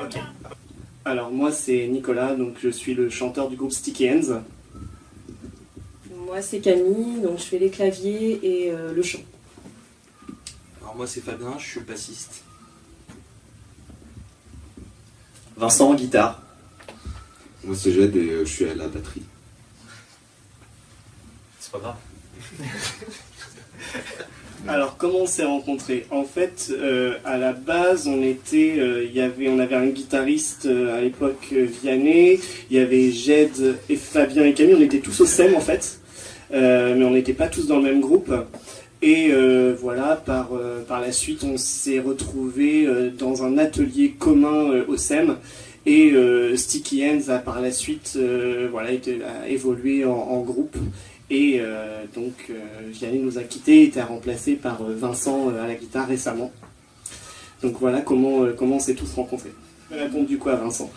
Ok. Alors moi c'est Nicolas, donc je suis le chanteur du groupe Sticky Hands. Moi c'est Camille, donc je fais les claviers et le chant. Alors moi c'est Fabien, je suis le bassiste. Vincent, guitare. Moi c'est Jed et je suis à la batterie. C'est pas grave. Alors comment on s'est rencontrés? En fait, à la base, on avait un guitariste à l'époque, Vianney, il y avait Jed et Fabien et Camille, on était tous au SEM en fait, mais on n'était pas tous dans le même groupe. Et voilà, par la suite, on s'est retrouvés dans un atelier commun au SEM. Et Sticky Hands a par la suite a évolué en groupe. Et donc Vianney nous a quittés, était remplacé par Vincent à la guitare récemment. Donc voilà comment on s'est tous rencontrés. Je vais répondre du coup à Vincent.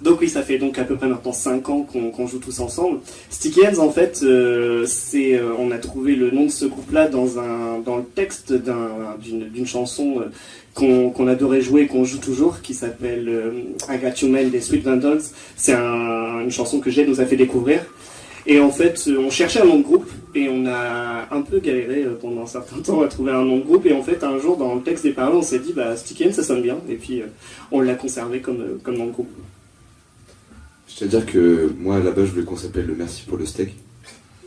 Donc oui, ça fait donc à peu près maintenant 5 ans qu'on joue tous ensemble. Sticky Hands, en fait, on a trouvé le nom de ce groupe-là dans le texte d'une chanson qu'on adorait jouer et qu'on joue toujours, qui s'appelle I Got You Man des Sweet Vandals. C'est une chanson que Jed nous a fait découvrir. Et en fait, on cherchait un nom de groupe et on a un peu galéré pendant un certain temps à trouver un nom de groupe. Et en fait, un jour, dans le texte des paroles, on s'est dit, Sticky Hands, ça sonne bien. Et puis, on l'a conservé comme nom de groupe. C'est-à-dire que moi, à la base, je voulais qu'on s'appelle le Merci pour le steak.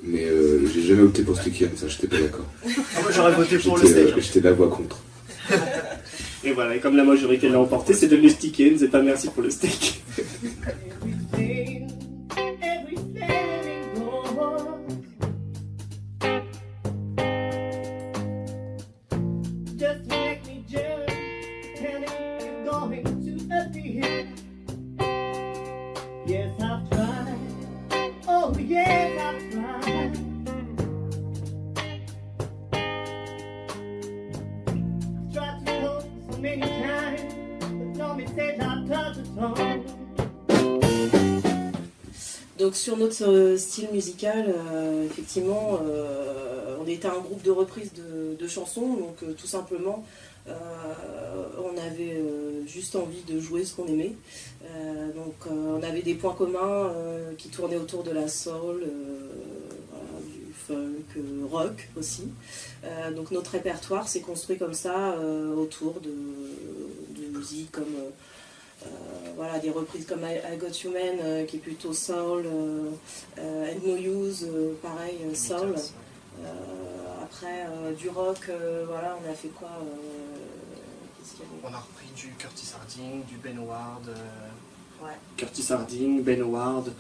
Mais j'ai jamais opté pour Sticky Hands, ça, j'étais pas d'accord. Moi j'aurais voté pour le steak. J'étais la voix contre. Et voilà, et comme la majorité l'a emporté, c'est devenu Sticky Hands et pas Merci pour le steak. Donc sur notre style musical, effectivement, on était un groupe de reprises de chansons, donc tout simplement, on avait juste envie de jouer ce qu'on aimait. Donc on avait des points communs qui tournaient autour de la soul, du folk, rock aussi. Donc notre répertoire s'est construit comme ça autour de musique comme des reprises comme I Got You Man qui est plutôt soul, And No Use, pareil, soul. Après du rock, on a fait quoi qu'est-ce qu'il y avait? On a repris du Curtis Harding, du Ben Howard. Ouais. Curtis Harding, Ben Howard.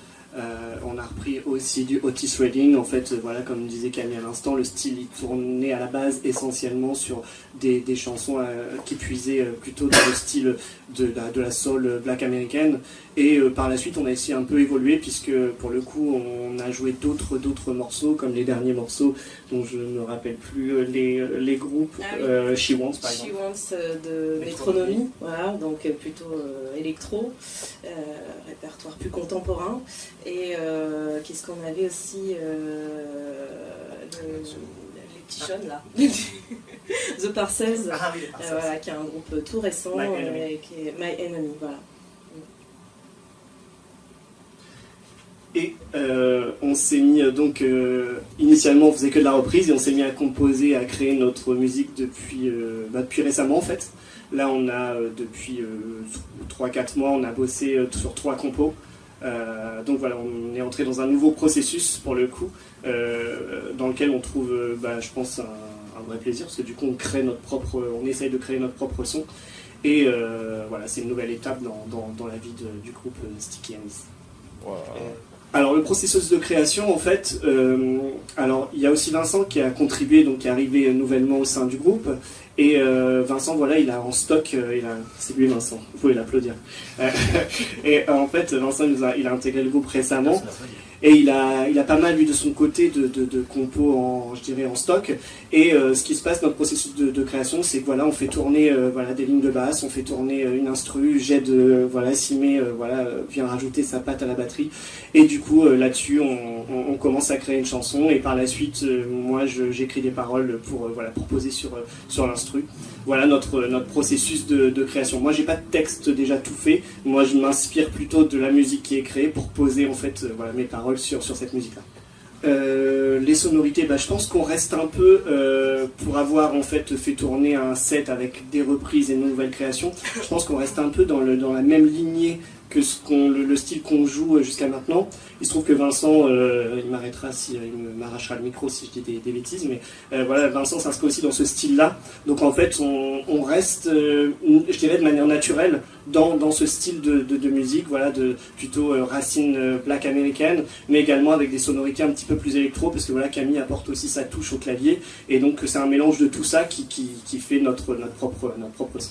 On a repris aussi du Otis Redding. En fait, comme disait Camille à l'instant, le style il tournait à la base essentiellement sur des chansons qui puisaient plutôt dans le style de la soul black américaine. Et par la suite, on a essayé un peu évoluer puisque pour le coup, on a joué d'autres morceaux, comme les derniers morceaux dont je ne me rappelle plus les groupes. She Wants, par exemple. She Wants de Métronomie, voilà, donc plutôt électro, répertoire plus contemporain. Et qu'est-ce qu'on avait aussi les petits jeunes là The Parcels, qui est un groupe tout récent, qui est My Enemy, voilà. Et on s'est mis initialement on faisait que de la reprise et on s'est mis à composer, à créer notre musique depuis récemment en fait. Là on a depuis 3-4 mois on a bossé sur 3 compos. Donc voilà, on est entré dans un nouveau processus pour le coup, dans lequel on trouve, je pense, un vrai plaisir, parce que du coup on essaye de créer notre propre son, et c'est une nouvelle étape dans la vie du groupe Sticky Hands. Wow. Alors le processus de création, en fait, alors il y a aussi Vincent qui a contribué, donc qui est arrivé nouvellement au sein du groupe. Et Vincent, voilà, il a en stock, c'est lui Vincent, vous pouvez l'applaudir. Et en fait, Vincent, il a intégré le groupe récemment. Et il a pas mal, lui, de son côté, de compos je dirais, en stock. Et ce qui se passe dans le processus de création, c'est que voilà, on fait tourner des lignes de basse, on fait tourner une instru, Jed, Simé, vient rajouter sa patte à la batterie. Et du coup, là-dessus, on commence à créer une chanson. Et par la suite, moi, j'écris des paroles pour poser sur l'instru. Voilà notre processus de création. Moi, j'ai pas de texte déjà tout fait. Moi, je m'inspire plutôt de la musique qui est créée pour poser en fait mes paroles sur cette musique-là. Les sonorités, je pense qu'on reste un peu pour avoir en fait fait tourner un set avec des reprises et de nouvelles créations. Je pense qu'on reste un peu dans la même lignée que le style qu'on joue jusqu'à maintenant. Il se trouve que Vincent, il m'arrêtera il m'arrachera le micro si je dis des bêtises, mais Vincent s'inscrit aussi dans ce style-là. Donc en fait, on reste, je dirais, de manière naturelle dans ce style de musique, plutôt racine black américaine, mais également avec des sonorités un petit peu plus électro, parce que Camille apporte aussi sa touche au clavier, et donc c'est un mélange de tout ça qui fait notre propre son.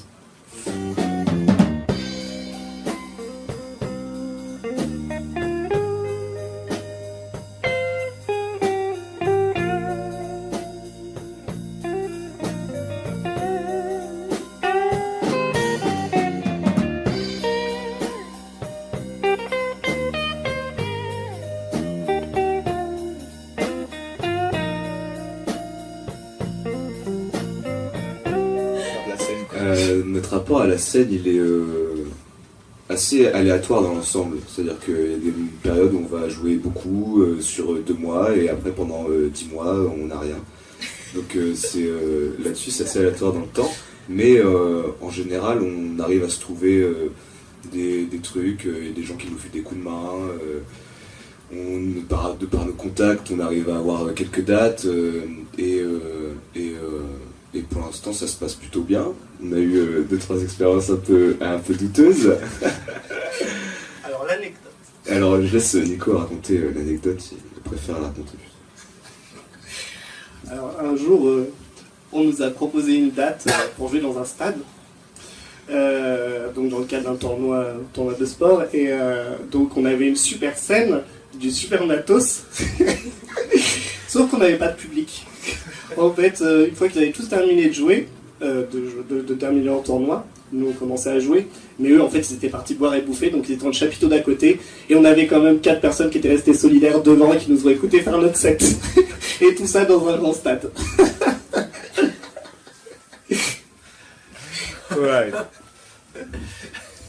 Notre rapport à la scène, il est assez aléatoire dans l'ensemble. C'est-à-dire qu'il y a des périodes où on va jouer beaucoup sur 2 mois et après pendant 10 mois on n'a rien. Donc là-dessus c'est assez aléatoire dans le temps. Mais en général on arrive à se trouver des trucs, des gens qui nous filent des coups de main. De par nos contacts, on arrive à avoir quelques dates et pour l'instant ça se passe plutôt bien. On a eu 2-3 expériences un peu douteuses. Alors l'anecdote. Alors je laisse Nico raconter l'anecdote, il préfère la raconter. Alors un jour, on nous a proposé une date pour jouer dans un stade. Donc dans le cadre d'un tournoi de sport. Et donc on avait une super scène, du super matos. Sauf qu'on n'avait pas de public. En fait, une fois qu'ils avaient tous terminé de jouer, de terminer leur tournoi, nous on commençait à jouer, mais eux en fait ils étaient partis boire et bouffer, donc ils étaient dans le chapiteau d'à côté, et on avait quand même 4 personnes qui étaient restées solidaires devant et qui nous ont écouté faire notre set. Et tout ça dans un grand stade. Ouais.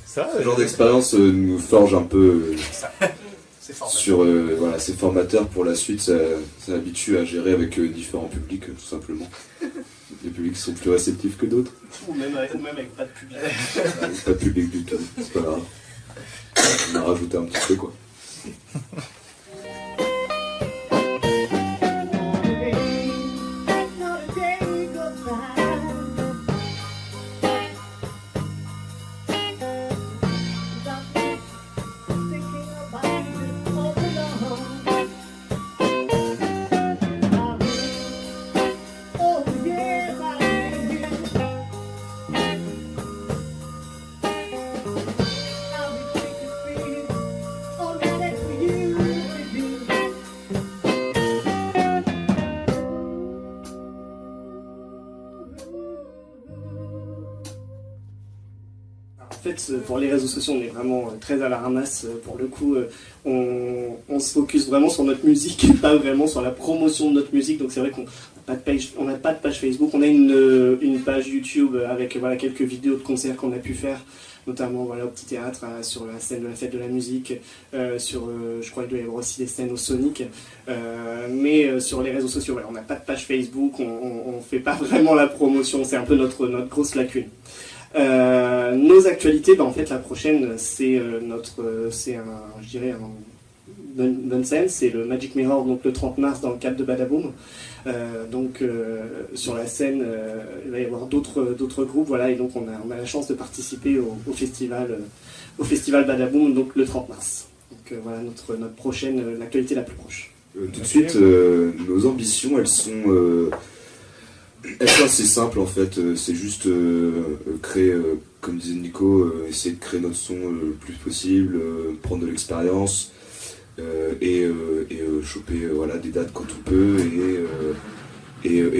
Ça, Ce genre d'expérience nous forge un peu c'est c'est formateur pour la suite, ça habitue à gérer avec différents publics tout simplement. Des publics qui sont plus réceptifs que d'autres. Ou même avec pas de public. Pas de public du tout, c'est pas grave. On a rajouté un petit peu quoi. En fait, pour les réseaux sociaux, on est vraiment très à la ramasse. Pour le coup, on se focus vraiment sur notre musique, pas vraiment sur la promotion de notre musique. Donc c'est vrai qu'on n'a pas de page Facebook. On a une page YouTube avec quelques vidéos de concerts qu'on a pu faire, notamment au Petit Théâtre, sur la scène de la Fête de la Musique, je crois qu'il doit y avoir aussi des scènes au Sonic. Mais sur les réseaux sociaux, on n'a pas de page Facebook, on fait pas vraiment la promotion. C'est un peu notre grosse lacune. Nos actualités, en fait la prochaine c'est bonne scène, c'est le Magic Mirror, donc le 30 mars dans le cadre de Badaboom. Sur la scène il va y avoir d'autres groupes, et donc on a la chance de participer au festival Badaboom, donc le 30 mars. Donc voilà notre prochaine, l'actualité la plus proche. Tout de suite, nos ambitions, elles sont assez simples en fait. C'est juste créer, comme disait Nico, essayer de créer notre son le plus possible, prendre de l'expérience et choper voilà, des dates quand on peut et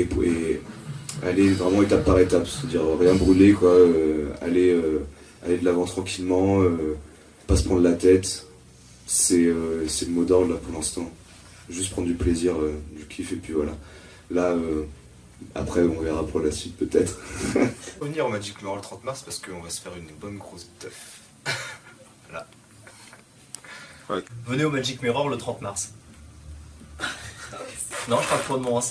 aller vraiment étape par étape, c'est-à-dire rien brûler, quoi, aller de l'avant tranquillement, pas se prendre la tête. C'est le mot d'ordre là pour l'instant. Juste prendre du plaisir, du kiff, et puis voilà. Là, après, on verra pour la suite peut-être. Faut venir au Magic Mirror le 30 mars parce qu'on va se faire une bonne grosse teuf. Voilà. Ouais. Venez au Magic Mirror le 30 mars. Non, je parle trop de moi.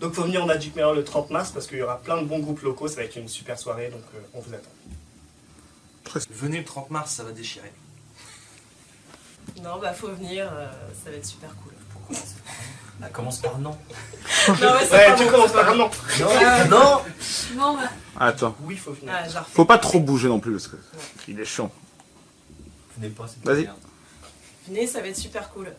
Donc faut venir au Magic Mirror le 30 mars parce qu'il y aura plein de bons groupes locaux, ça va être une super soirée, donc on vous attend. Venez le 30 mars, ça va déchirer. Non, bah faut venir, ça va être super cool. Pour commencer. Ah, commence par non. Non, ouais, c'est Ouais, pas tu bon, commences c'est pas par un bon. non. Non. Non, bah... Attends, Oui, faut venir. Ah, j'ai refait. faut pas trop bouger non plus parce que il est chiant. Venez pas, c'est Vas-y. bien. Venez, ça va être super cool.